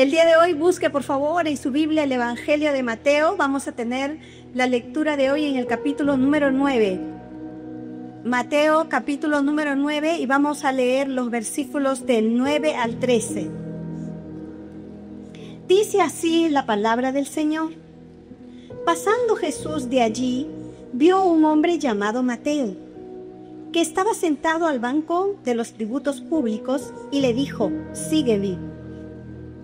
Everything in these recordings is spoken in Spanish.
El día de hoy busque por favor en su Biblia el Evangelio de Mateo. Vamos a tener la lectura de hoy en el capítulo número 9. Mateo capítulo número 9 y vamos a leer los versículos del 9 al 13. Dice así la palabra del Señor. Pasando Jesús de allí, vio un hombre llamado Mateo, que estaba sentado al banco de los tributos públicos y le dijo, sígueme.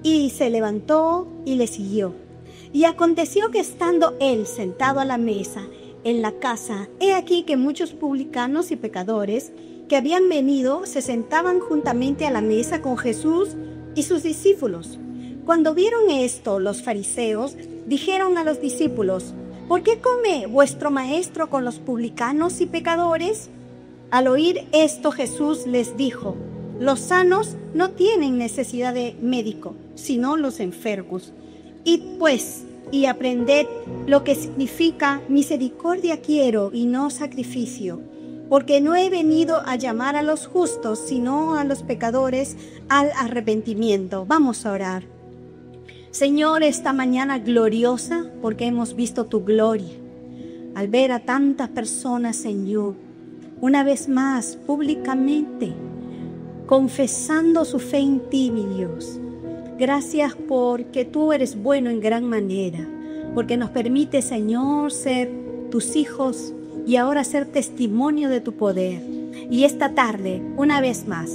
Y se levantó y le siguió. Y aconteció que estando él sentado a la mesa en la casa, he aquí que muchos publicanos y pecadores que habían venido se sentaban juntamente a la mesa con Jesús y sus discípulos. Cuando vieron esto, los fariseos dijeron a los discípulos, ¿por qué come vuestro maestro con los publicanos y pecadores? Al oír esto, Jesús les dijo, los sanos no tienen necesidad de médico, sino los enfermos. Id pues y aprended lo que significa misericordia quiero y no sacrificio, porque no he venido a llamar a los justos, sino a los pecadores al arrepentimiento. Vamos a orar. Señor, esta mañana gloriosa, porque hemos visto tu gloria, al ver a tantas personas, Señor, una vez más, públicamente, confesando su fe en ti, mi Dios. Gracias porque tú eres bueno en gran manera, porque nos permite, Señor, ser tus hijos y ahora ser testimonio de tu poder. Y esta tarde, una vez más,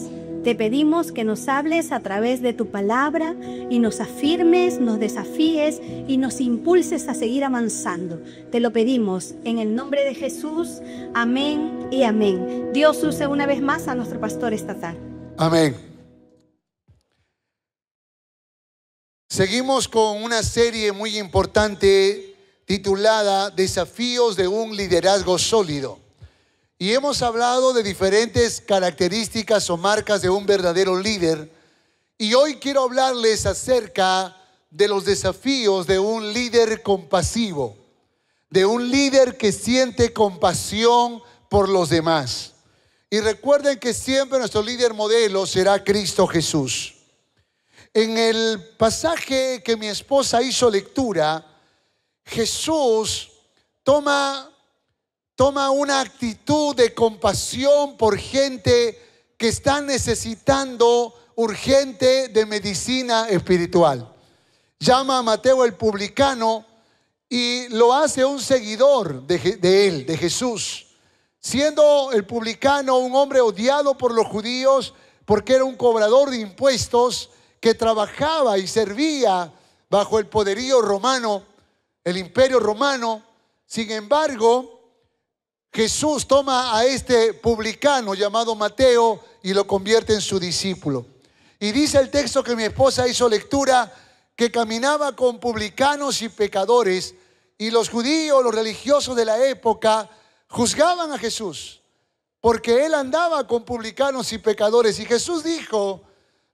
te pedimos que nos hables a través de tu palabra y nos afirmes, nos desafíes y nos impulses a seguir avanzando. Te lo pedimos en el nombre de Jesús. Amén y amén. Dios use una vez más a nuestro pastor estatal. Amén. Seguimos con una serie muy importante titulada Desafíos de un liderazgo sólido. Y hemos hablado de diferentes características o marcas de un verdadero líder. Y hoy quiero hablarles acerca de los desafíos de un líder compasivo, de un líder que siente compasión por los demás. Y recuerden que siempre nuestro líder modelo será Cristo Jesús. En el pasaje que mi esposa hizo lectura, Jesús toma una actitud de compasión por gente que está necesitando urgente de medicina espiritual. Llama a Mateo el publicano y lo hace un seguidor de Jesús. Siendo el publicano un hombre odiado por los judíos porque era un cobrador de impuestos que trabajaba y servía bajo el poderío romano, el imperio romano. Sin embargo, Jesús toma a este publicano llamado Mateo y lo convierte en su discípulo. Y dice el texto que mi esposa hizo lectura que caminaba con publicanos y pecadores, y los judíos, los religiosos de la época, juzgaban a Jesús porque él andaba con publicanos y pecadores. Y Jesús dijo,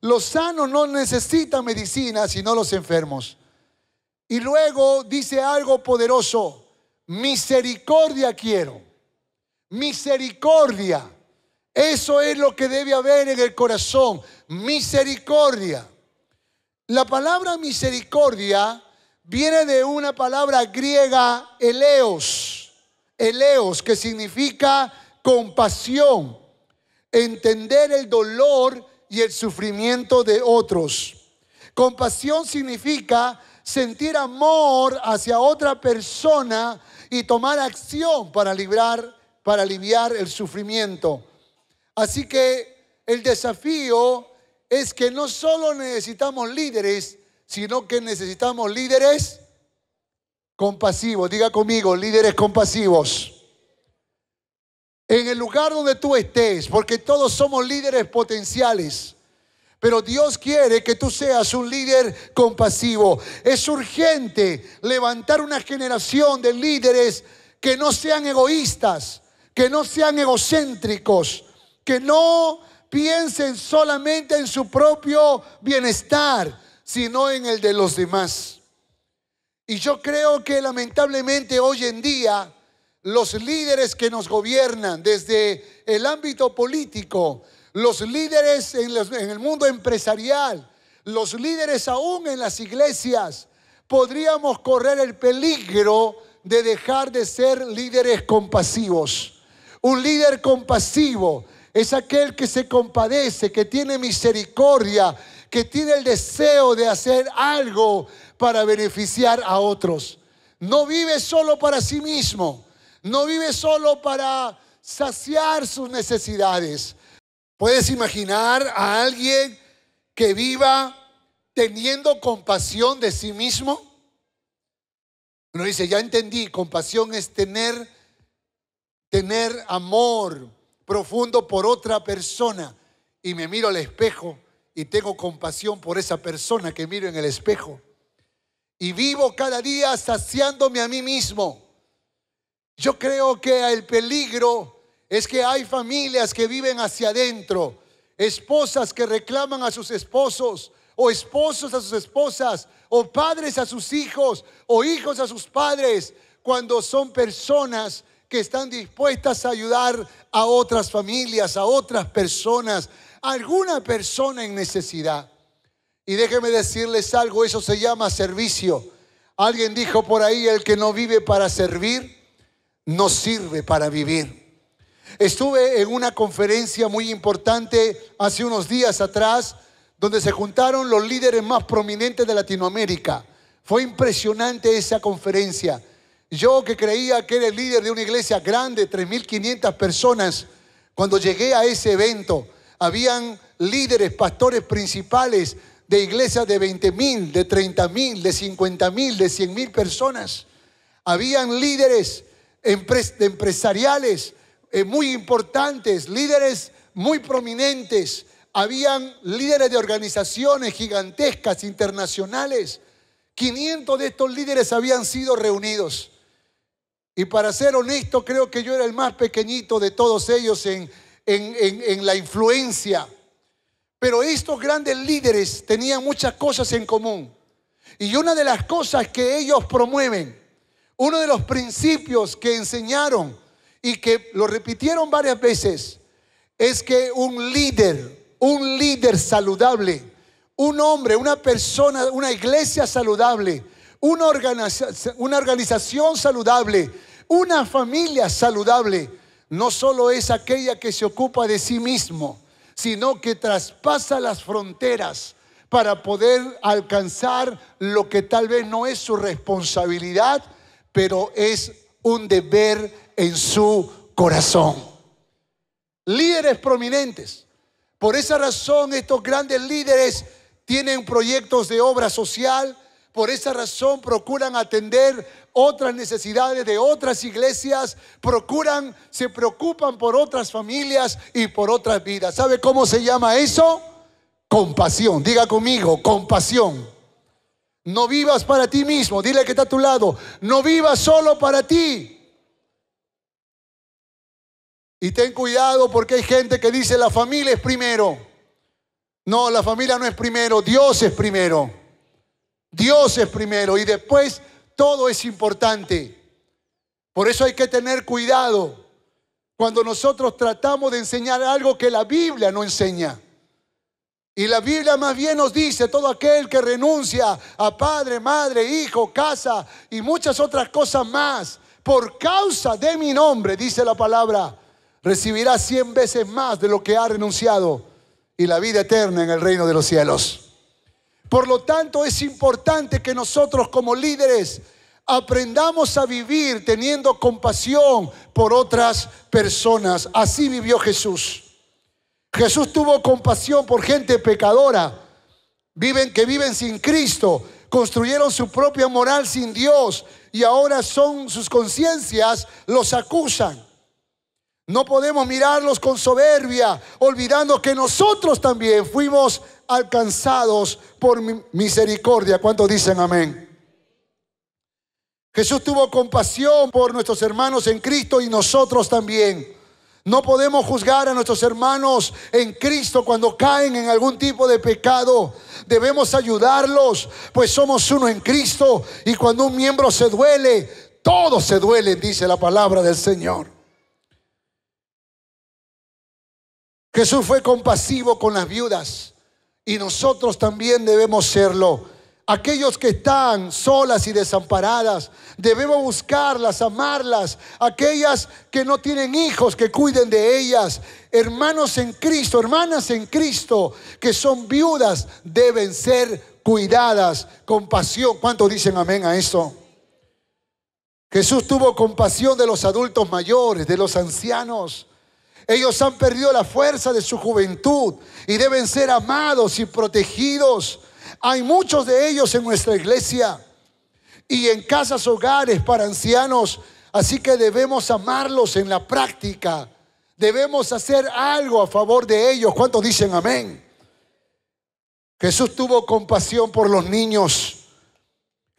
los sanos no necesitan medicina, sino los enfermos. Y luego dice algo poderoso, misericordia quiero. Misericordia, eso es lo que debe haber en el corazón, misericordia. La palabra misericordia viene de una palabra griega, eleos, que significa compasión, entender el dolor y el sufrimiento de otros. Compasión significa sentir amor hacia otra persona y tomar acción para aliviar el sufrimiento. Así que el desafío es que no solo necesitamos líderes, sino que necesitamos líderes compasivos. Diga conmigo, líderes compasivos. En el lugar donde tú estés, porque todos somos líderes potenciales, pero Dios quiere que tú seas un líder compasivo. Es urgente levantar una generación de líderes que no sean egoístas, que no sean egocéntricos, que no piensen solamente en su propio bienestar, sino en el de los demás. Y yo creo que lamentablemente hoy en día los líderes que nos gobiernan desde el ámbito político, los líderes en el mundo empresarial, los líderes aún en las iglesias, podríamos correr el peligro de dejar de ser líderes compasivos. Un líder compasivo es aquel que se compadece, que tiene misericordia, que tiene el deseo de hacer algo para beneficiar a otros. No vive solo para sí mismo, no vive solo para saciar sus necesidades. ¿Puedes imaginar a alguien que viva teniendo compasión de sí mismo? Uno dice, ya entendí, compasión es tener amor profundo por otra persona. Y me miro al espejo y tengo compasión por esa persona que miro en el espejo. Y vivo cada día saciándome a mí mismo. Yo creo que el peligro es que hay familias que viven hacia adentro, esposas que reclaman a sus esposos, o esposos a sus esposas, o padres a sus hijos, o hijos a sus padres, cuando son personas que están dispuestas a ayudar a otras familias, a otras personas, a alguna persona en necesidad. Y déjenme decirles algo, eso se llama servicio. Alguien dijo por ahí, el que no vive para servir, no sirve para vivir. Estuve en una conferencia muy importante hace unos días atrás, donde se juntaron los líderes más prominentes de Latinoamérica. Fue impresionante esa conferencia. Yo, que creía que era el líder de una iglesia grande, 3.500 personas, cuando llegué a ese evento, habían líderes, pastores principales de iglesias de 20.000, de 30.000, de 50.000, de 100.000 personas. Habían líderes empresariales muy importantes, líderes muy prominentes. Habían líderes de organizaciones gigantescas, internacionales. 500 de estos líderes habían sido reunidos. Y para ser honesto, creo que yo era el más pequeñito de todos ellos en la influencia. Pero estos grandes líderes tenían muchas cosas en común. Y una de las cosas que ellos promueven, uno de los principios que enseñaron y que lo repitieron varias veces, es que un líder saludable, un hombre, una persona, una iglesia saludable, una organización saludable, una familia saludable, no solo es aquella que se ocupa de sí mismo, sino que traspasa las fronteras para poder alcanzar lo que tal vez no es su responsabilidad, pero es un deber en su corazón. Líderes prominentes. Por esa razón estos grandes líderes tienen proyectos de obra social. Por esa razón procuran atender otras necesidades de otras iglesias, se preocupan por otras familias y por otras vidas. ¿Sabe cómo se llama eso? Compasión. Diga conmigo, compasión. No vivas para ti mismo. Dile que está a tu lado, no vivas solo para ti. Y ten cuidado, porque hay gente que dice la familia es primero. No, la familia no es primero, Dios es primero. Dios es primero y después todo es importante. Por eso hay que tener cuidado cuando nosotros tratamos de enseñar algo que la Biblia no enseña. Y la Biblia más bien nos dice, todo aquel que renuncia a padre, madre, hijo, casa y muchas otras cosas más, por causa de mi nombre, dice la palabra, recibirá 100 veces más de lo que ha renunciado y la vida eterna en el reino de los cielos. Por lo tanto, es importante que nosotros como líderes aprendamos a vivir teniendo compasión por otras personas. Así vivió Jesús. Jesús tuvo compasión por gente pecadora, que viven sin Cristo, construyeron su propia moral sin Dios y ahora sus conciencias los acusan. No podemos mirarlos con soberbia, olvidando que nosotros también fuimos alcanzados por misericordia. ¿Cuántos dicen amén? Jesús tuvo compasión por nuestros hermanos en Cristo y nosotros también. No podemos juzgar a nuestros hermanos en Cristo cuando caen en algún tipo de pecado. Debemos ayudarlos, pues somos uno en Cristo. Y cuando un miembro se duele, todos se duelen, dice la palabra del Señor. Jesús fue compasivo con las viudas Y nosotros también debemos serlo. Aquellos que están solas y desamparadas, debemos buscarlas, amarlas. Aquellas que no tienen hijos, que cuiden de ellas. Hermanos en Cristo, hermanas en Cristo, que son viudas, deben ser cuidadas con pasión. ¿Cuántos dicen amén a eso? Jesús tuvo compasión de los adultos mayores, de los ancianos. Ellos han perdido la fuerza de su juventud y deben ser amados y protegidos. Hay muchos de ellos en nuestra iglesia y en casas hogares para ancianos. Así que debemos amarlos en la práctica. Debemos hacer algo a favor de ellos. ¿Cuántos dicen amén? Jesús tuvo compasión por los niños.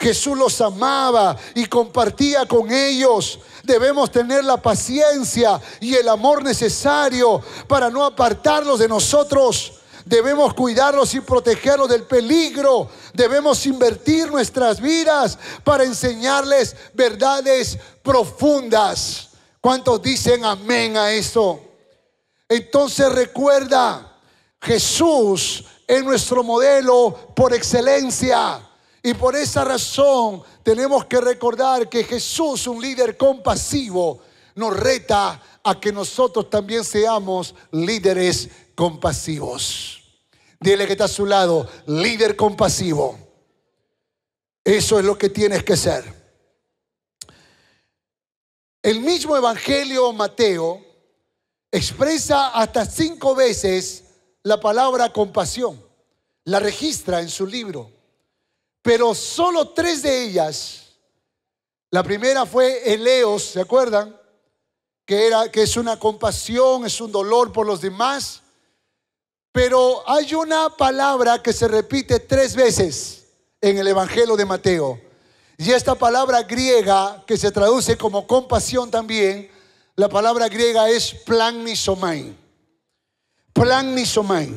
Jesús los amaba y compartía con ellos. Debemos tener la paciencia y el amor necesario para no apartarlos de nosotros. Debemos cuidarlos y protegerlos del peligro. Debemos invertir nuestras vidas para enseñarles verdades profundas. ¿Cuántos dicen amén a eso? Entonces recuerda, Jesús es nuestro modelo por excelencia. Y por esa razón tenemos que recordar que Jesús, un líder compasivo, nos reta a que nosotros también seamos líderes compasivos. Dile que está a su lado, líder compasivo. Eso es lo que tienes que ser. El mismo Evangelio Mateo expresa hasta 5 veces la palabra compasión. La registra en su libro. Pero solo 3 de ellas. La primera fue eleos, ¿se acuerdan? Que es una compasión, es un dolor por los demás. Pero hay una palabra que se repite 3 veces en el Evangelio de Mateo. Y esta palabra griega, que se traduce como compasión también, la palabra griega es plagnisomai. Plagnisomai.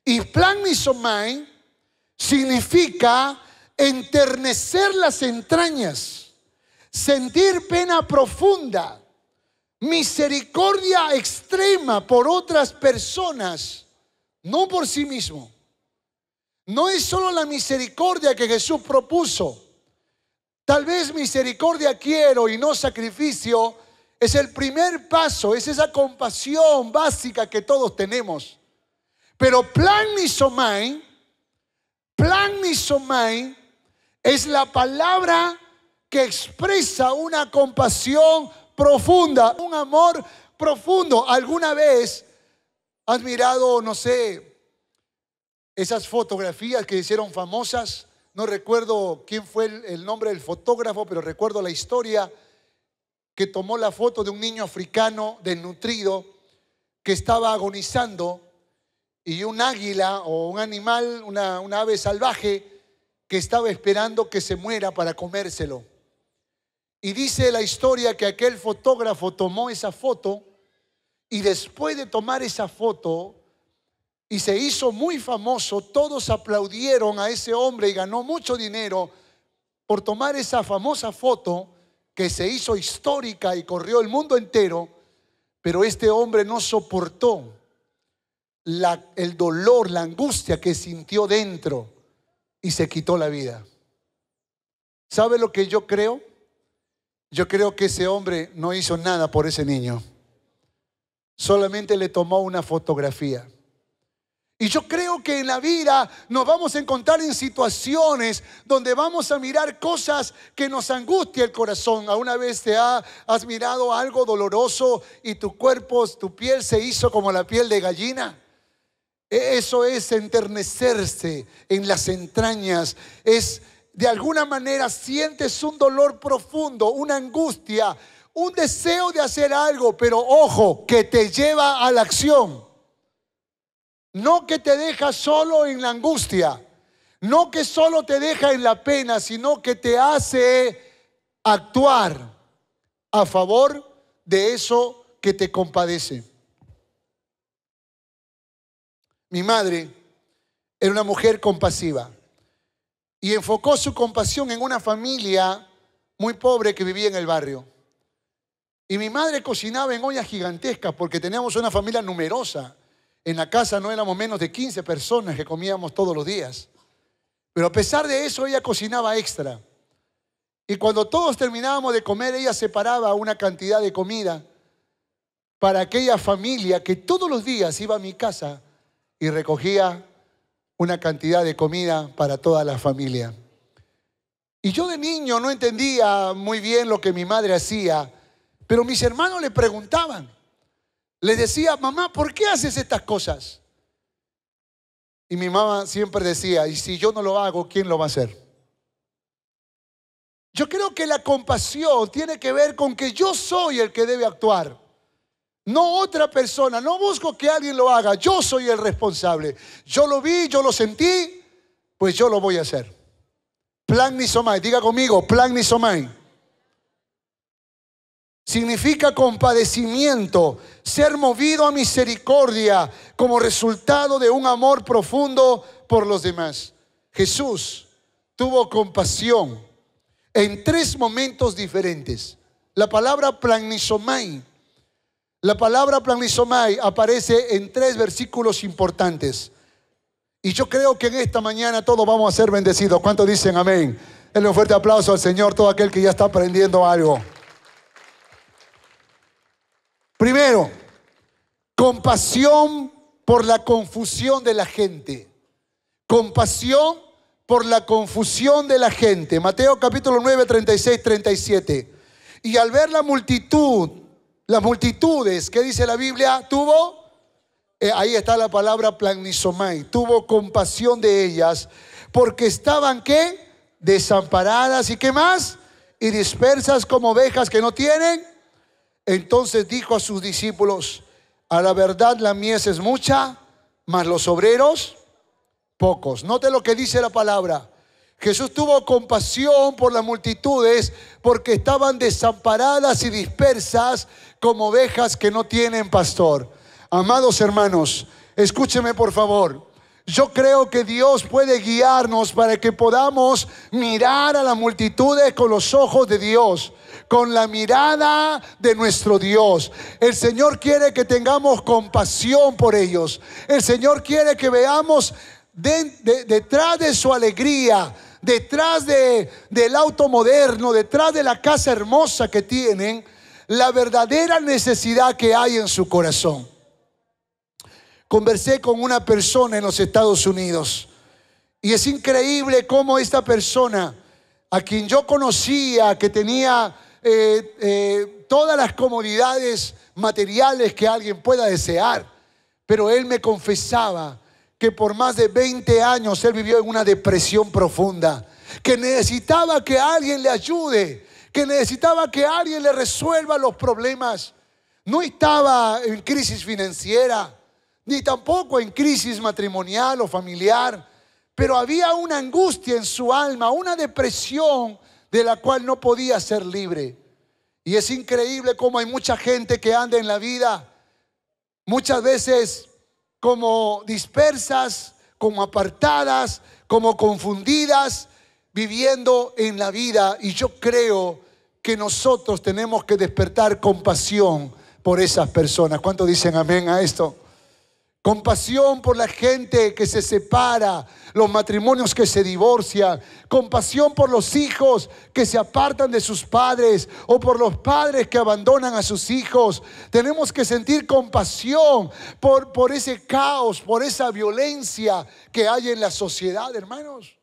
Y plagnisomai significa enternecer las entrañas, sentir pena profunda, misericordia extrema por otras personas, no por sí mismo. No es solo la misericordia que Jesús propuso. Tal vez misericordia quiero y no sacrificio es el primer paso, es esa compasión básica que todos tenemos. Pero plagnisomai es la palabra que expresa una compasión profunda, un amor profundo. ¿Alguna vez has mirado, no sé, esas fotografías que hicieron famosas? No recuerdo quién fue el nombre del fotógrafo, pero recuerdo la historia que tomó la foto de un niño africano desnutrido que estaba agonizando, y un águila o un animal, una ave salvaje que estaba esperando que se muera para comérselo. Y dice la historia que aquel fotógrafo tomó esa foto, y después de tomar esa foto y se hizo muy famoso, todos aplaudieron a ese hombre y ganó mucho dinero por tomar esa famosa foto que se hizo histórica y corrió el mundo entero. Pero este hombre no soportó el dolor, la angustia que sintió dentro y se quitó la vida. ¿Sabe lo que yo creo? Yo creo que ese hombre no hizo nada por ese niño. Solamente le tomó una fotografía. Y yo creo que en la vida nos vamos a encontrar en situaciones donde vamos a mirar cosas que nos angustia el corazón. ¿Alguna vez has mirado algo doloroso y tu cuerpo, tu piel se hizo como la piel de gallina? Eso es enternecerse en las entrañas. Es, de alguna manera sientes un dolor profundo, una angustia, un deseo de hacer algo, pero ojo, que te lleva a la acción. No que te deja solo en la angustia, no que solo te deja en la pena, sino que te hace actuar a favor de eso que te compadece. Mi madre era una mujer compasiva y enfocó su compasión en una familia muy pobre que vivía en el barrio. Y mi madre cocinaba en ollas gigantescas porque teníamos una familia numerosa. En la casa no éramos menos de 15 personas que comíamos todos los días. Pero a pesar de eso, ella cocinaba extra. Y cuando todos terminábamos de comer, ella separaba una cantidad de comida para aquella familia que todos los días iba a mi casa y recogía una cantidad de comida para toda la familia. Y yo de niño no entendía muy bien lo que mi madre hacía, pero mis hermanos le preguntaban. Les decía: mamá, ¿por qué haces estas cosas? Y mi mamá siempre decía: y si yo no lo hago, ¿quién lo va a hacer? Yo creo que la compasión tiene que ver con que yo soy el que debe actuar, no otra persona. No busco que alguien lo haga, yo soy el responsable. Yo lo vi, yo lo sentí, pues yo lo voy a hacer. Plagnisomai, diga conmigo, plagnisomai. Significa compadecimiento, ser movido a misericordia como resultado de un amor profundo por los demás. Jesús tuvo compasión en 3 momentos diferentes. La palabra plagnisomai aparece en 3 versículos importantes. Y yo creo que en esta mañana todos vamos a ser bendecidos. ¿Cuántos dicen amén? Denle un fuerte aplauso al Señor, todo aquel que ya está aprendiendo algo. Primero, compasión por la confusión de la gente. Compasión por la confusión de la gente. Mateo capítulo 9, 36, 37. Y al ver la multitud, las multitudes, ¿qué dice la Biblia? Tuvo, ahí está la palabra plagnisomai, tuvo compasión de ellas, porque estaban, ¿qué? Desamparadas, ¿y qué más? Y dispersas como ovejas que no tienen. Entonces dijo a sus discípulos: a la verdad la mies es mucha, mas los obreros pocos. Note lo que dice la palabra. Jesús tuvo compasión por las multitudes porque estaban desamparadas y dispersas como ovejas que no tienen pastor. Amados hermanos, escúcheme por favor. Yo creo que Dios puede guiarnos para que podamos mirar a las multitudes con los ojos de Dios, con la mirada de nuestro Dios. El Señor quiere que tengamos compasión por ellos. El Señor quiere que veamos detrás de su alegría, detrás del auto moderno, detrás de la casa hermosa que tienen, la verdadera necesidad que hay en su corazón. Conversé con una persona en los Estados Unidos y es increíble cómo esta persona, a quien yo conocía, que tenía todas las comodidades materiales que alguien pueda desear, pero él me confesaba que por más de 20 años él vivió en una depresión profunda, que necesitaba que alguien le ayude, que necesitaba que alguien le resuelva los problemas. No estaba en crisis financiera, ni tampoco en crisis matrimonial o familiar, pero había una angustia en su alma, una depresión de la cual no podía ser libre. Y es increíble cómo hay mucha gente que anda en la vida, muchas veces como dispersas, como apartadas, como confundidas, viviendo en la vida. Y yo creo que nosotros tenemos que despertar compasión por esas personas. ¿Cuántos dicen amén a esto? Compasión por la gente que se separa, los matrimonios que se divorcian, compasión por los hijos que se apartan de sus padres o por los padres que abandonan a sus hijos. Tenemos que sentir compasión por ese caos, por esa violencia que hay en la sociedad, hermanos.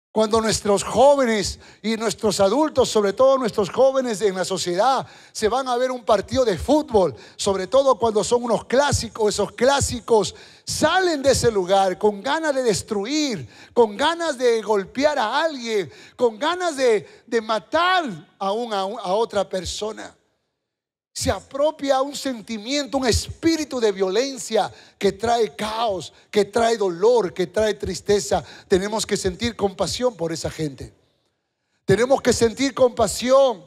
Cuando nuestros jóvenes y nuestros adultos, sobre todo nuestros jóvenes en la sociedad, se van a ver un partido de fútbol, sobre todo cuando son unos clásicos, esos clásicos salen de ese lugar con ganas de destruir, con ganas de golpear a alguien, con ganas de matar a otra persona. Se apropia un sentimiento, un espíritu de violencia que trae caos, que trae dolor, que trae tristeza. Tenemos que sentir compasión por esa gente. Tenemos que sentir compasión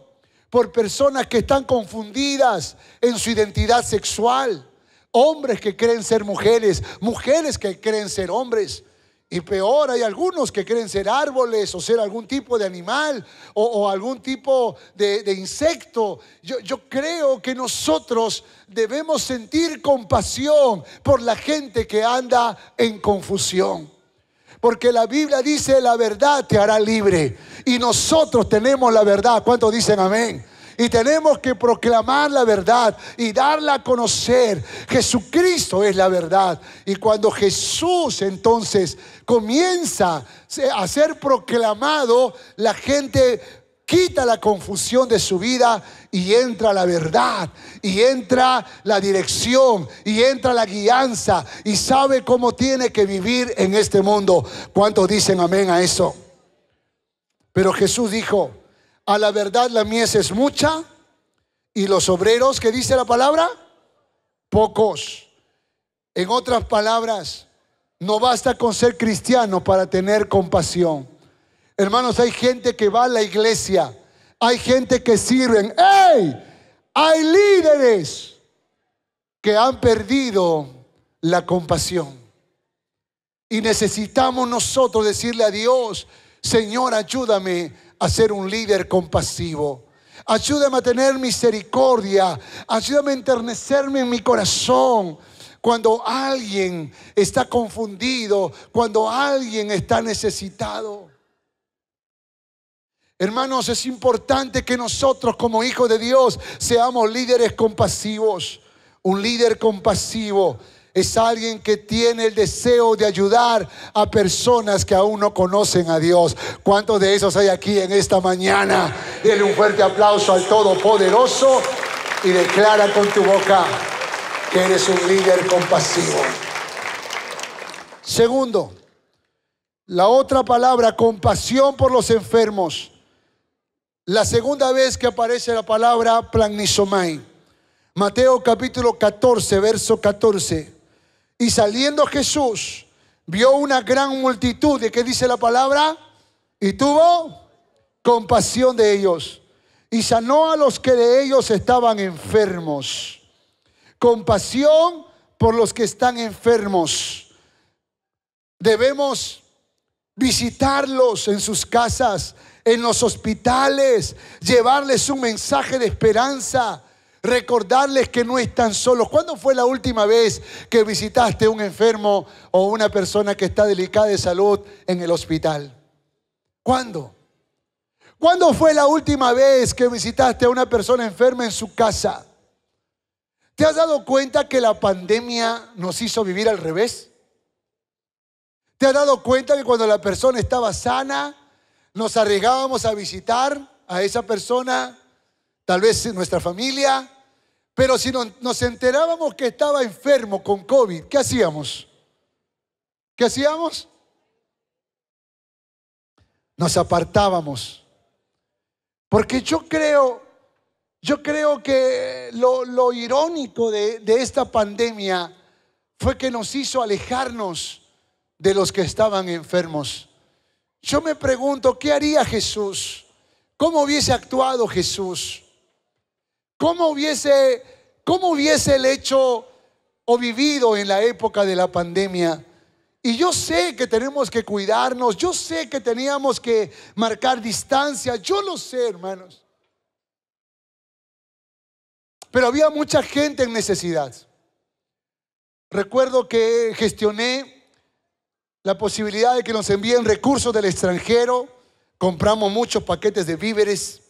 por personas que están confundidas en su identidad sexual. Hombres que creen ser mujeres, mujeres que creen ser hombres. Y peor, hay algunos que quieren ser árboles o ser algún tipo de animal o algún tipo de insecto. Yo creo que nosotros debemos sentir compasión por la gente que anda en confusión. Porque la Biblia dice: la verdad te hará libre. Y nosotros tenemos la verdad. ¿Cuántos dicen amén? Y tenemos que proclamar la verdad y darla a conocer. Jesucristo es la verdad. Y cuando Jesús entonces comienza a ser proclamado, la gente quita la confusión de su vida y entra la verdad, y entra la dirección, y entra la guianza, y sabe cómo tiene que vivir en este mundo. ¿Cuántos dicen amén a eso? Pero Jesús dijo: a la verdad la mies es mucha y los obreros, ¿qué dice la palabra? Pocos. En otras palabras, no basta con ser cristiano para tener compasión. Hermanos, hay gente que va a la iglesia, hay gente que sirven. ¡Ey! Hay líderes que han perdido la compasión. Y necesitamos nosotros decirle a Dios: Señor, ayúdame a ser un líder compasivo. Ayúdame a tener misericordia. Ayúdame a enternecerme en mi corazón cuando alguien está confundido, cuando alguien está necesitado. Hermanos, es importante que nosotros como hijos de Dios seamos líderes compasivos. Un líder compasivo es alguien que tiene el deseo de ayudar a personas que aún no conocen a Dios. ¿Cuántos de esos hay aquí en esta mañana? Dale un fuerte aplauso al Todopoderoso y declara con tu boca que eres un líder compasivo. Segundo, la otra palabra, compasión por los enfermos. La segunda vez que aparece la palabra plagnisomai. Mateo capítulo 14, verso 14. Y saliendo Jesús, vio una gran multitud. ¿De qué dice la palabra? Y tuvo compasión de ellos. Y sanó a los que de ellos estaban enfermos. Compasión por los que están enfermos. Debemos visitarlos en sus casas, en los hospitales, llevarles un mensaje de esperanza. Recordarles que no están solos. ¿Cuándo fue la última vez que visitaste a un enfermo o una persona que está delicada de salud en el hospital? ¿Cuándo? ¿Cuándo fue la última vez que visitaste a una persona enferma en su casa? ¿Te has dado cuenta que la pandemia nos hizo vivir al revés? ¿Te has dado cuenta que cuando la persona estaba sana, nos arriesgábamos a visitar a esa persona? Tal vez nuestra familia, pero si nos enterábamos que estaba enfermo con COVID, ¿qué hacíamos? ¿Qué hacíamos? Nos apartábamos. Porque yo creo que lo irónico de esta pandemia fue que nos hizo alejarnos de los que estaban enfermos. Yo me pregunto, ¿qué haría Jesús? ¿Cómo hubiese actuado Jesús? ¿Cómo hubiese él hecho o vivido en la época de la pandemia? Y yo sé que tenemos que cuidarnos, yo sé que teníamos que marcar distancia, yo lo sé, hermanos. Pero había mucha gente en necesidad. Recuerdo que gestioné la posibilidad de que nos envíen recursos del extranjero. Compramos muchos paquetes de víveres.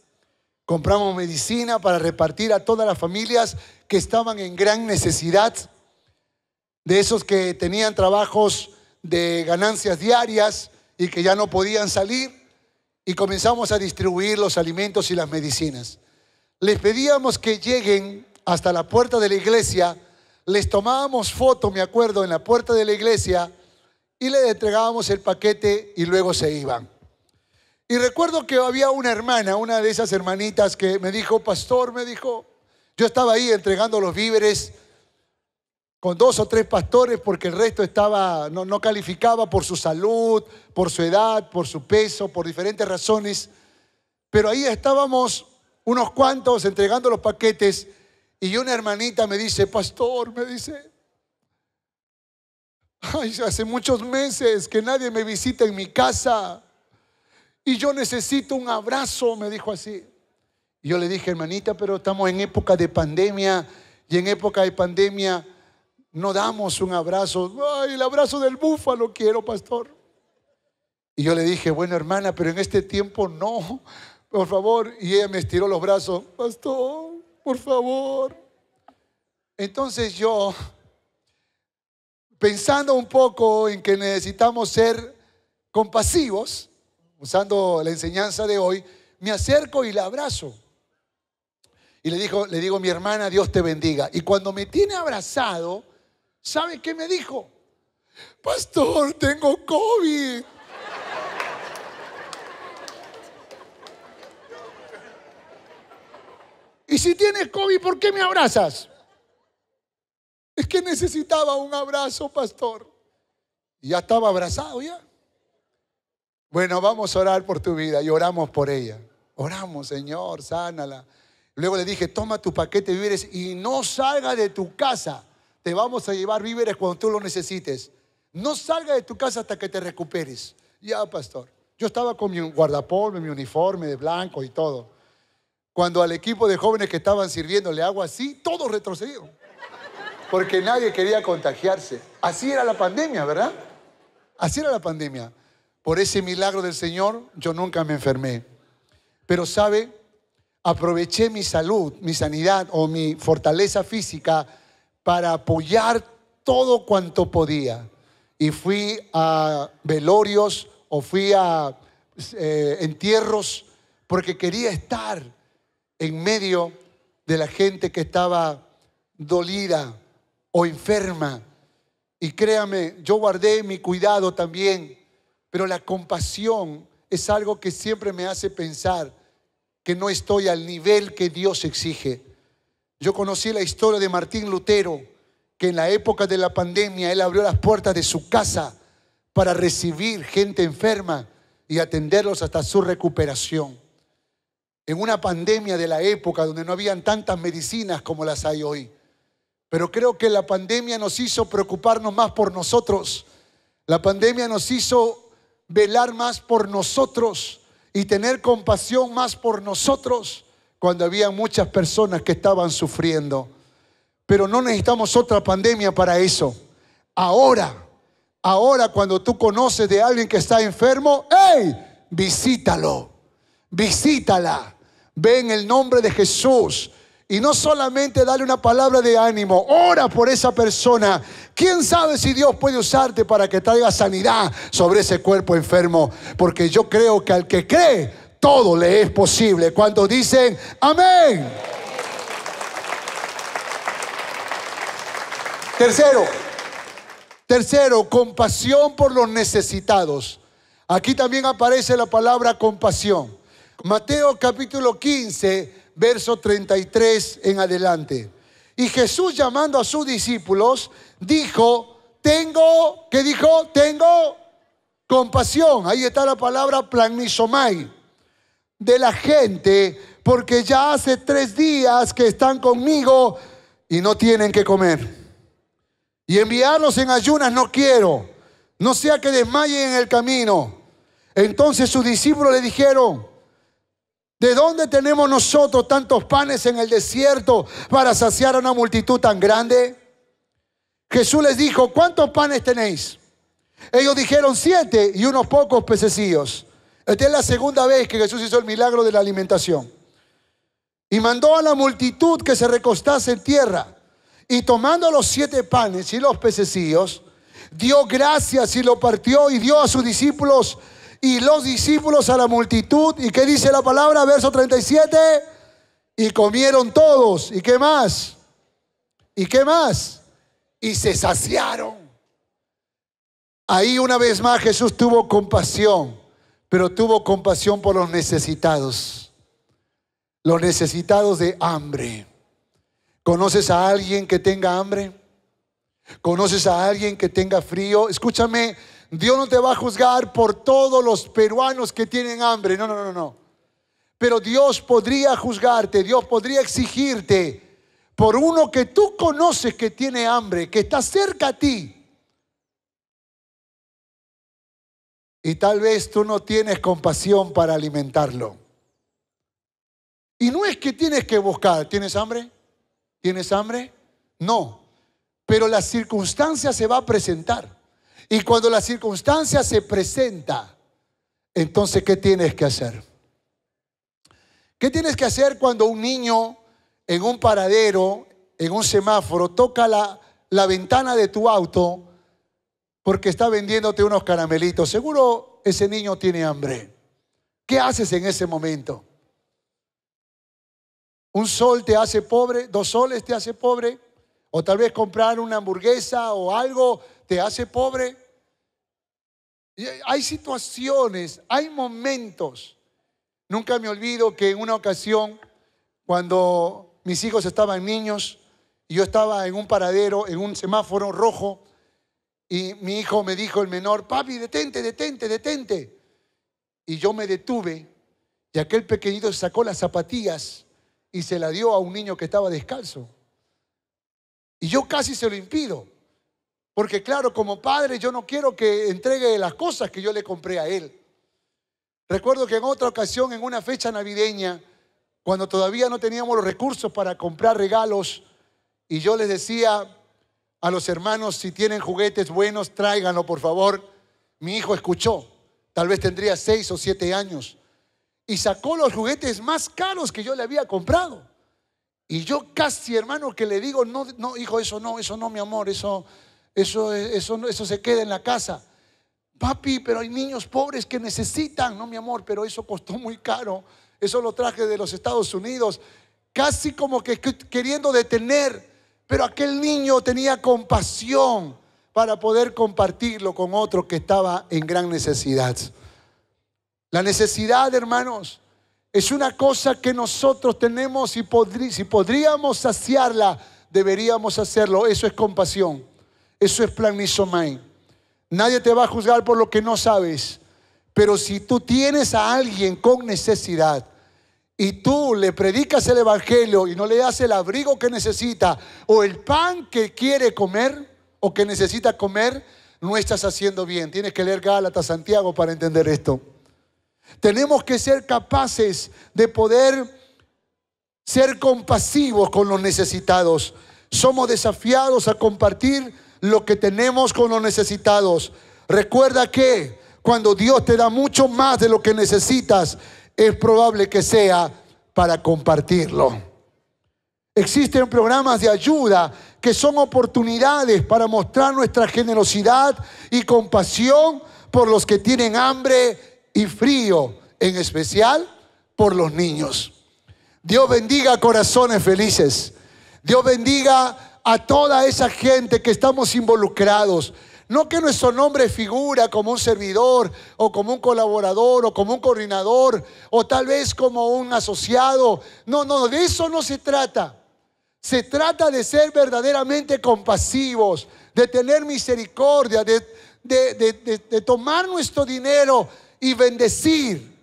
Compramos medicina para repartir a todas las familias que estaban en gran necesidad, de esos que tenían trabajos de ganancias diarias y que ya no podían salir, y comenzamos a distribuir los alimentos y las medicinas. Les pedíamos que lleguen hasta la puerta de la iglesia, les tomábamos foto, me acuerdo, en la puerta de la iglesia y les entregábamos el paquete y luego se iban. Y recuerdo que había una hermana, una de esas hermanitas que me dijo: pastor, me dijo, yo estaba ahí entregando los víveres con 2 o 3 pastores porque el resto no calificaba por su salud, por su edad, por su peso, por diferentes razones. Pero ahí estábamos unos cuantos entregando los paquetes y una hermanita me dice: pastor, me dice, Ay, hace muchos meses que nadie me visita en mi casa y yo necesito un abrazo, me dijo así. Y yo le dije, hermanita, pero estamos en época de pandemia y en época de pandemia no damos un abrazo. Ay, el abrazo del búfalo quiero, pastor. Y yo le dije, bueno, hermana, pero en este tiempo no, por favor. Y ella me estiró los brazos, pastor, por favor. Entonces yo, pensando un poco en que necesitamos ser compasivos, usando la enseñanza de hoy, me acerco y la abrazo. Y le digo, mi hermana, Dios te bendiga. Y cuando me tiene abrazado, ¿sabe qué me dijo? Pastor, tengo COVID. Y si tienes COVID, ¿por qué me abrazas? Es que necesitaba un abrazo, pastor. Y ya estaba abrazado ya. Bueno, vamos a orar por tu vida. Y oramos por ella. Oramos, Señor, sánala. Luego le dije, toma tu paquete de víveres y no salga de tu casa. Te vamos a llevar víveres cuando tú lo necesites. No salga de tu casa hasta que te recuperes. Ya, pastor. Yo estaba con mi guardapolvo, mi uniforme de blanco y todo. Cuando al equipo de jóvenes que estaban sirviendo le hago así, todos retrocedieron. Porque nadie quería contagiarse. Así era la pandemia, ¿verdad? Así era la pandemia. Por ese milagro del Señor, yo nunca me enfermé. Pero, ¿sabe? Aproveché mi salud, mi sanidad o mi fortaleza física para apoyar todo cuanto podía. Y fui a velorios o fui a entierros porque quería estar en medio de la gente que estaba dolida o enferma. Y créame, yo guardé mi cuidado también, pero la compasión es algo que siempre me hace pensar que no estoy al nivel que Dios exige. Yo conocí la historia de Martín Lutero, que en la época de la pandemia él abrió las puertas de su casa para recibir gente enferma y atenderlos hasta su recuperación. En una pandemia de la época donde no habían tantas medicinas como las hay hoy. Pero creo que la pandemia nos hizo preocuparnos más por nosotros. La pandemia nos hizo velar más por nosotros y tener compasión más por nosotros cuando había muchas personas que estaban sufriendo. Pero no necesitamos otra pandemia para eso. Ahora cuando tú conoces de alguien que está enfermo, ¡hey! Visítalo, visítala. Ve en el nombre de Jesús. Y no solamente darle una palabra de ánimo, ora por esa persona. ¿Quién sabe si Dios puede usarte para que traiga sanidad sobre ese cuerpo enfermo? Porque yo creo que al que cree, todo le es posible. Cuando dicen amén. Tercero, compasión por los necesitados. Aquí también aparece la palabra compasión. Mateo capítulo 15, verso 33 en adelante. Y Jesús, llamando a sus discípulos, dijo, ¿qué dijo? Tengo compasión. Ahí está la palabra plagmisomai, de la gente, porque ya hace 3 días que están conmigo y no tienen que comer. Y enviarlos en ayunas no quiero, no sea que desmayen en el camino. Entonces sus discípulos le dijeron, ¿de dónde tenemos nosotros tantos panes en el desierto para saciar a una multitud tan grande? Jesús les dijo, ¿cuántos panes tenéis? Ellos dijeron 7 y unos pocos pececillos. Esta es la segunda vez que Jesús hizo el milagro de la alimentación. Y mandó a la multitud que se recostase en tierra. Y tomando los 7 panes y los pececillos, dio gracias y lo partió y dio a sus discípulos y los discípulos a la multitud. ¿Y qué dice la palabra? Verso 37. Y comieron todos. ¿Y qué más? ¿Y qué más? Y se saciaron. Ahí una vez más Jesús tuvo compasión, pero tuvo compasión por los necesitados. Los necesitados de hambre. ¿Conoces a alguien que tenga hambre? ¿Conoces a alguien que tenga frío? Escúchame, Dios no te va a juzgar por todos los peruanos que tienen hambre. No. Pero Dios podría juzgarte, Dios podría exigirte por uno que tú conoces que tiene hambre, que está cerca a ti. y tal vez tú no tienes compasión para alimentarlo. Y no es que tienes que buscar, ¿tienes hambre? ¿Tienes hambre? No, pero la circunstancia se va a presentar. Y cuando la circunstancia se presenta, entonces, ¿qué tienes que hacer? ¿Qué tienes que hacer cuando un niño en un paradero, en un semáforo, toca la ventana de tu auto porque está vendiéndote unos caramelitos? Seguro ese niño tiene hambre. ¿Qué haces en ese momento? ¿Un sol te hace pobre? ¿2 soles te hace pobre? ¿O tal vez comprar una hamburguesa o algo te hace pobre? Y hay situaciones, hay momentos. Nunca me olvido que en una ocasión, cuando mis hijos estaban niños, y yo estaba en un paradero, en un semáforo rojo, y mi hijo me dijo, el menor, papi, detente, detente, detente. Y yo me detuve, y aquel pequeñito sacó las zapatillas y se la dio a un niño que estaba descalzo. Y yo casi se lo impido, porque claro, como padre yo no quiero que entregue las cosas que yo le compré a él. Recuerdo que en otra ocasión, en una fecha navideña, cuando todavía no teníamos los recursos para comprar regalos, y yo les decía a los hermanos, si tienen juguetes buenos, tráiganlo por favor. Mi hijo escuchó, tal vez tendría 6 o 7 años, y sacó los juguetes más caros que yo le había comprado. Y yo casi, hermano, que le digo, no, no, hijo, eso no, mi amor, eso se queda en la casa. Papi, pero hay niños pobres que necesitan. No, mi amor, pero eso costó muy caro. Eso lo traje de los Estados Unidos. Casi como que queriendo detener. Pero aquel niño tenía compasión para poder compartirlo con otro que estaba en gran necesidad. La necesidad, hermanos, es una cosa que nosotros tenemos y si podríamos saciarla, deberíamos hacerlo. Eso es compasión. Eso es planizomai. Nadie te va a juzgar por lo que no sabes. Pero si tú tienes a alguien con necesidad y tú le predicas el evangelio y no le das el abrigo que necesita o el pan que quiere comer o que necesita comer, no estás haciendo bien. Tienes que leer Gálatas, Santiago para entender esto. Tenemos que ser capaces de poder ser compasivos con los necesitados. Somos desafiados a compartir lo que tenemos con los necesitados. Recuerda que cuando Dios te da mucho más de lo que necesitas, es probable que sea para compartirlo. Existen programas de ayuda que son oportunidades para mostrar nuestra generosidad y compasión por los que tienen hambre y frío, en especial por los niños. Dios bendiga corazones felices. Dios bendiga a toda esa gente que estamos involucrados. No que nuestro nombre figura como un servidor o como un colaborador o como un coordinador o tal vez como un asociado. No, de eso no se trata. Se trata de ser verdaderamente compasivos, de tener misericordia, de tomar nuestro dinero y bendecir.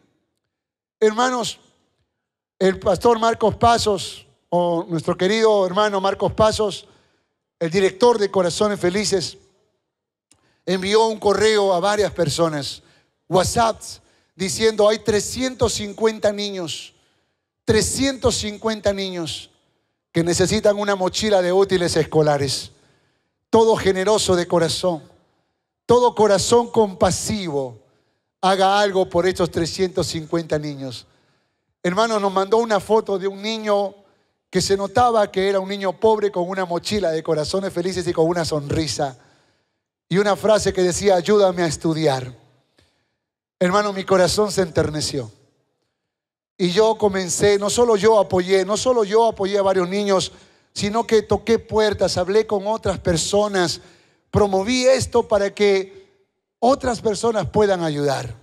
Hermanos, el pastor Marcos Pasos, o nuestro querido hermano Marcos Pasos, el director de Corazones Felices, envió un correo a varias personas, WhatsApp, diciendo hay 350 niños que necesitan una mochila de útiles escolares. Todo generoso de corazón, todo corazón compasivo, haga algo por estos 350 niños. Hermano, nos mandó una foto de un niño que se notaba que era un niño pobre con una mochila de Corazones Felices y con una sonrisa. Y una frase que decía, ayúdame a estudiar. Hermano, mi corazón se enterneció. Y yo comencé, no solo yo apoyé a varios niños, sino que toqué puertas, hablé con otras personas, promoví esto para que otras personas puedan ayudar.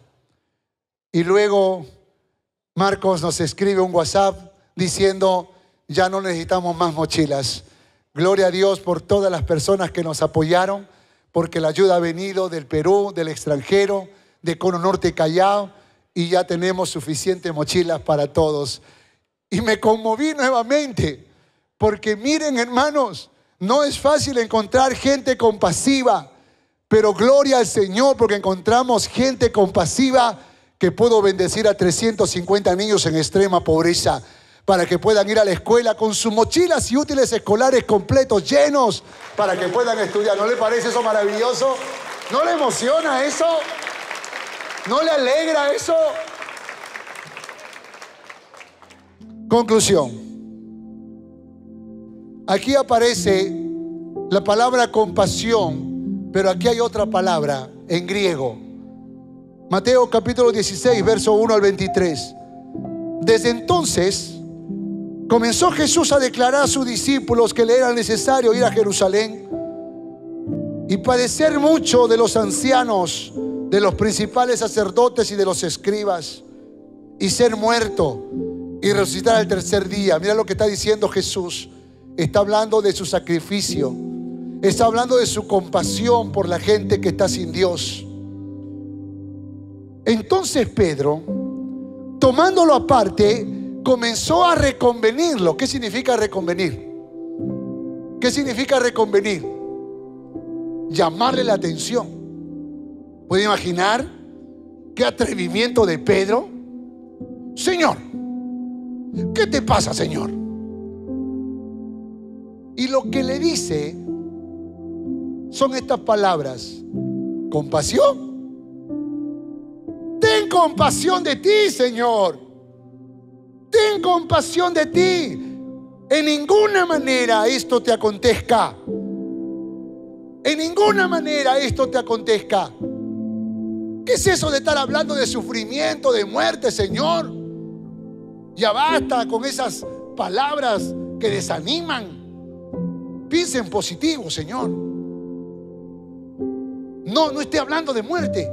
Y luego Marcos nos escribe un WhatsApp diciendo, ya no necesitamos más mochilas. Gloria a Dios por todas las personas que nos apoyaron, porque la ayuda ha venido del Perú, del extranjero, de Cono Norte y Callao, y ya tenemos suficientes mochilas para todos. Y me conmoví nuevamente, porque miren, hermanos, no es fácil encontrar gente compasiva, Pero gloria al Señor porque encontramos gente compasiva que pudo bendecir a 350 niños en extrema pobreza para que puedan ir a la escuela con sus mochilas y útiles escolares completos, llenos, para que puedan estudiar. ¿No le parece eso maravilloso? ¿No le emociona eso? ¿No le alegra eso? Conclusión. Aquí aparece la palabra compasión, pero aquí hay otra palabra en griego. Mateo capítulo 16, verso 1 al 23. Desde entonces comenzó Jesús a declarar a sus discípulos que le era necesario ir a Jerusalén y padecer mucho de los ancianos, de los principales sacerdotes y de los escribas, y ser muerto y resucitar al tercer día. Mira lo que está diciendo Jesús. Está hablando de su sacrificio, está hablando de su compasión por la gente que está sin Dios. Entonces Pedro, tomándolo aparte, comenzó a reconvenirlo. ¿Qué significa reconvenir? ¿Qué significa reconvenir? Llamarle la atención. ¿Puede imaginar qué atrevimiento de Pedro? Señor, ¿qué te pasa, Señor? Y lo que le dice son estas palabras: compasión. Ten compasión de ti, Señor. Ten compasión de ti. En ninguna manera esto te acontezca. En ninguna manera esto te acontezca. ¿Qué es eso de estar hablando de sufrimiento, de muerte, Señor? Ya basta con esas palabras que desaniman. Piensa en positivo, Señor. No esté hablando de muerte.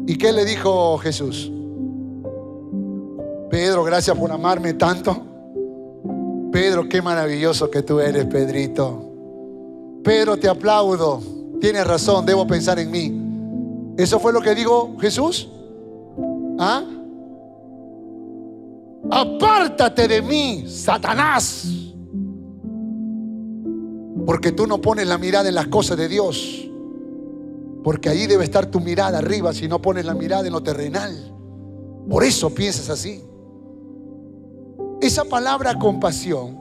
¿Y qué le dijo Jesús? Pedro, gracias por amarme tanto. Pedro, qué maravilloso que tú eres, Pedrito. Pedro, te aplaudo. Tienes razón, debo pensar en mí. ¿Eso fue lo que dijo Jesús? ¿Ah? Apártate de mí, Satanás, porque tú no pones la mirada en las cosas de Dios, porque ahí debe estar tu mirada arriba, si no pones la mirada en lo terrenal. Por eso piensas así. Esa palabra compasión,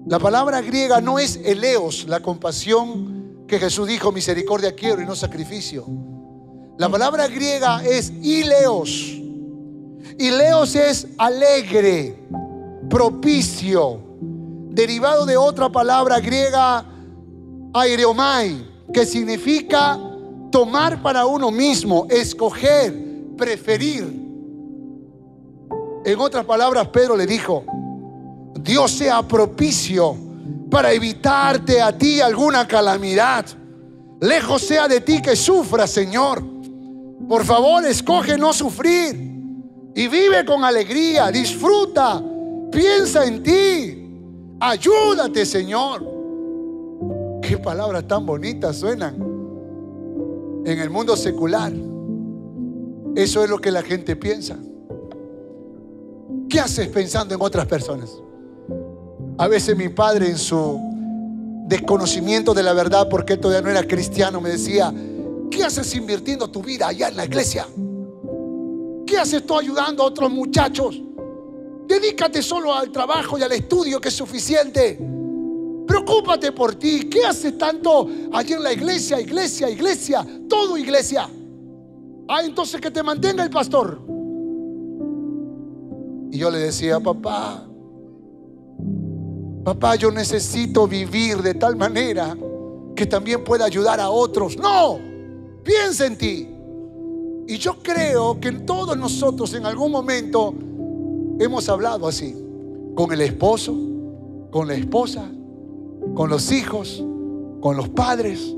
la palabra griega no es eleos, la compasión que Jesús dijo, misericordia quiero y no sacrificio. La palabra griega es ileos. Ileos es alegre, propicio, derivado de otra palabra griega, aireomai, que significa tomar para uno mismo, escoger, preferir. En otras palabras, Pedro le dijo: Dios sea propicio para evitarte a ti alguna calamidad. Lejos sea de ti que sufras, Señor. Por favor, escoge no sufrir y vive con alegría, disfruta, piensa en ti, ayúdate, Señor. Qué palabras tan bonitas suenan en el mundo secular. Eso es lo que la gente piensa. ¿Qué haces pensando en otras personas? A veces mi padre, en su desconocimiento de la verdad, porque él todavía no era cristiano, me decía: ¿qué haces invirtiendo tu vida allá en la iglesia? ¿Qué haces tú ayudando a otros muchachos? Dedícate solo al trabajo y al estudio, que es suficiente. Preocúpate por ti. ¿Qué haces tanto allí en la iglesia? Iglesia, todo iglesia. Entonces que te mantenga el pastor. Y yo le decía: papá, yo necesito vivir de tal manera que también pueda ayudar a otros. No, piensa en ti. Y yo creo que todos nosotros en algún momento hemos hablado así, con el esposo, con la esposa, con los hijos, con los padres.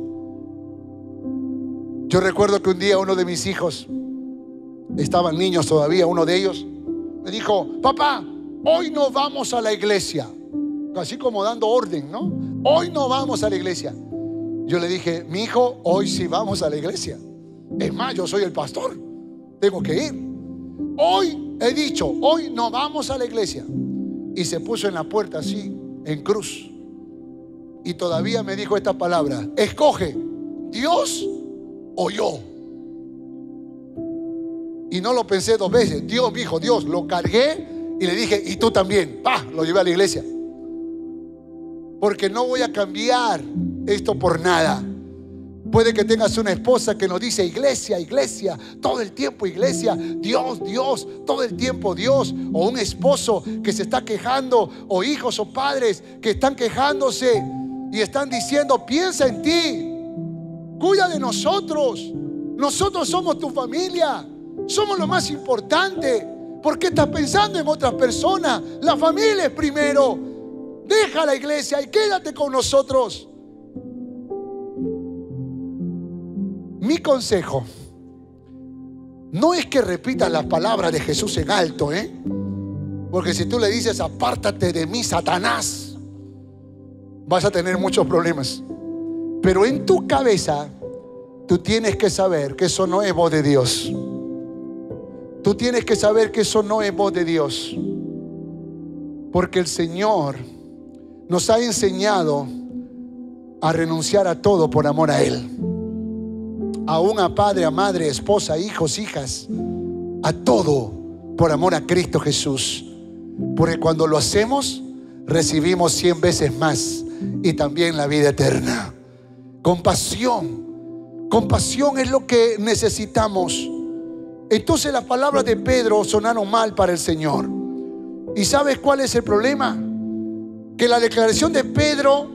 Yo recuerdo que un día uno de mis hijos, estaban niños todavía, uno de ellos me dijo: papá, hoy no vamos a la iglesia. Así como dando orden, ¿no? Hoy no vamos a la iglesia. Yo le dije: mi hijo, hoy sí vamos a la iglesia. Es más, yo soy el pastor, tengo que ir. Hoy he dicho, hoy no vamos a la iglesia. Y se puso en la puerta así, en cruz. Y todavía me dijo esta palabra: escoge, Dios o yo. Y no lo pensé dos veces. Dios, mi hijo, Dios. Lo cargué y le dije: y tú también. ¡Pah! Lo llevé a la iglesia. Porque no voy a cambiar esto por nada. Puede que tengas una esposa que nos dice: iglesia, iglesia, todo el tiempo iglesia, Dios, Dios, todo el tiempo Dios. O un esposo que se está quejando, o hijos o padres que están quejándose y están diciendo: piensa en ti, cuida de nosotros. Nosotros somos tu familia, somos lo más importante. ¿Por qué estás pensando en otras personas? La familia es primero. Deja la iglesia y quédate con nosotros. Mi consejo no es que repitas las palabras de Jesús en alto, porque si tú le dices: apártate de mí, Satanás, vas a tener muchos problemas. Pero en tu cabeza tú tienes que saber que eso no es voz de Dios. Tú tienes que saber que eso no es voz de Dios, porque el Señor nos ha enseñado a renunciar a todo por amor a Él. Aún a padre, a madre, esposa, hijos, hijas, a todo por amor a Cristo Jesús. Porque cuando lo hacemos, recibimos 100 veces más y también la vida eterna. Compasión. Compasión es lo que necesitamos. Entonces las palabras de Pedro sonaron mal para el Señor. ¿Y sabes cuál es el problema? Que la declaración de Pedro,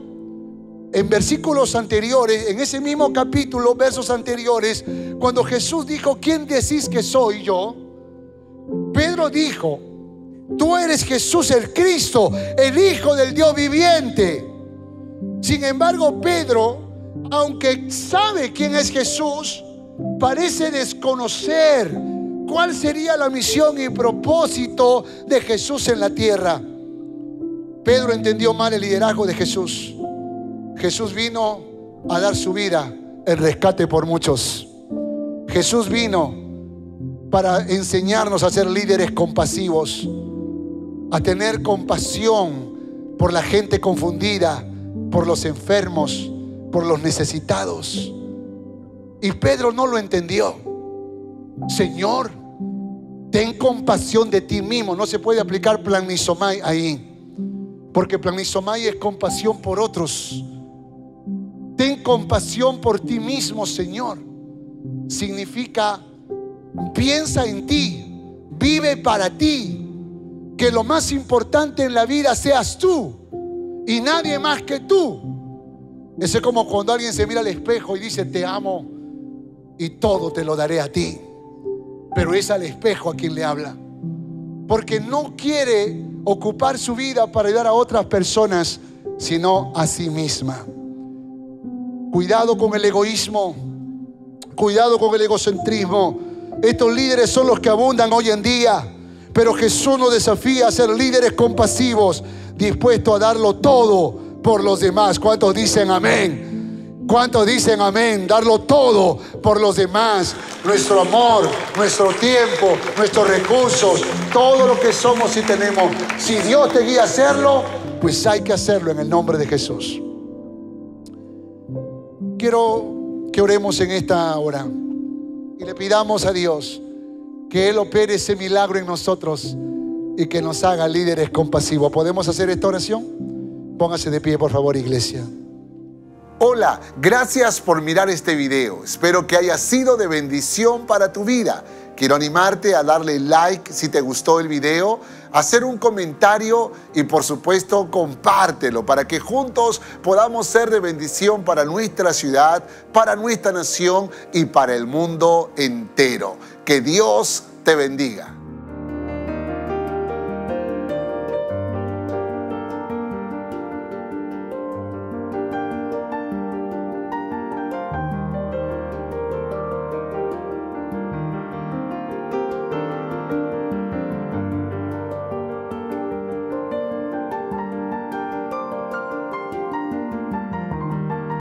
en versículos anteriores, en ese mismo capítulo, versos anteriores, cuando Jesús dijo: ¿quién decís que soy yo? Pedro dijo: tú eres Jesús el Cristo, el Hijo del Dios viviente. Sin embargo, Pedro, aunque sabe quién es Jesús, parece desconocer cuál sería la misión y propósito de Jesús en la tierra. Pedro entendió mal el liderazgo de Jesús. Jesús vino a dar su vida en rescate por muchos. Jesús vino para enseñarnos a ser líderes compasivos, a tener compasión por la gente confundida, por los enfermos, por los necesitados. Y Pedro no lo entendió. Señor, ten compasión de ti mismo. No se puede aplicar planizomai ahí, porque planizomai es compasión por otros. Ten compasión por ti mismo, Señor. Significa: piensa en ti, vive para ti, que lo más importante en la vida seas tú y nadie más que tú. Eso es como cuando alguien se mira al espejo y dice: te amo y todo te lo daré a ti. Pero es al espejo a quien le habla, porque no quiere ocupar su vida para ayudar a otras personas, sino a sí misma. Cuidado con el egoísmo, cuidado con el egocentrismo. Estos líderes son los que abundan hoy en día, pero Jesús nos desafía a ser líderes compasivos, dispuestos a darlo todo por los demás. ¿Cuántos dicen amén? ¿Cuántos dicen amén? Darlo todo por los demás. Nuestro amor, nuestro tiempo, nuestros recursos, todo lo que somos y tenemos. Si Dios te guía a hacerlo, pues hay que hacerlo en el nombre de Jesús. Quiero que oremos en esta hora y le pidamos a Dios que Él opere ese milagro en nosotros y que nos haga líderes compasivos. ¿Podemos hacer esta oración? Póngase de pie, por favor, iglesia. Hola, gracias por mirar este video. Espero que haya sido de bendición para tu vida. Quiero animarte a darle like si te gustó el video, hacer un comentario y por supuesto compártelo para que juntos podamos ser de bendición para nuestra ciudad, para nuestra nación y para el mundo entero. Que Dios te bendiga.